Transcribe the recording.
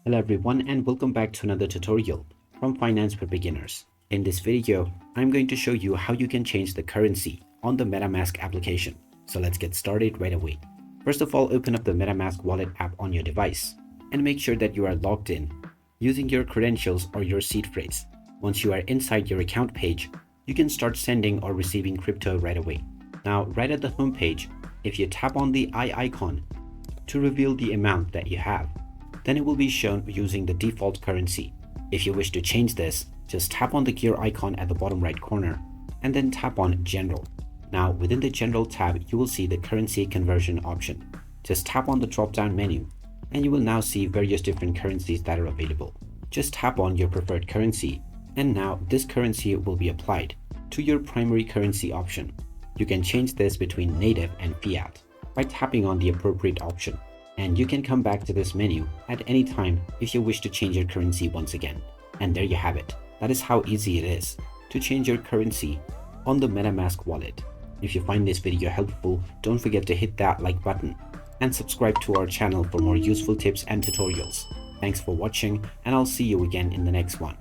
Hello everyone and welcome back to another tutorial from Finance for Beginners. In this video, I'm going to show you how you can change the currency on the MetaMask application. So let's get started right away. First of all, open up the MetaMask wallet app on your device and make sure that you are logged in using your credentials or your seed phrase. Once you are inside your account page, you can start sending or receiving crypto right away. Now, right at the home page, if you tap on the eye icon to reveal the amount that you have, then it will be shown using the default currency. If you wish to change this, just tap on the gear icon at the bottom right corner and then tap on General. Now within the General tab, you will see the currency conversion option. Just tap on the drop-down menu and you will now see various different currencies that are available. Just tap on your preferred currency and now this currency will be applied to your primary currency option. You can change this between native and fiat by tapping on the appropriate option. And you can come back to this menu at any time if you wish to change your currency once again. And there you have it. That is how easy it is to change your currency on the MetaMask wallet. If you find this video helpful, don't forget to hit that like button and subscribe to our channel for more useful tips and tutorials. Thanks for watching, and I'll see you again in the next one.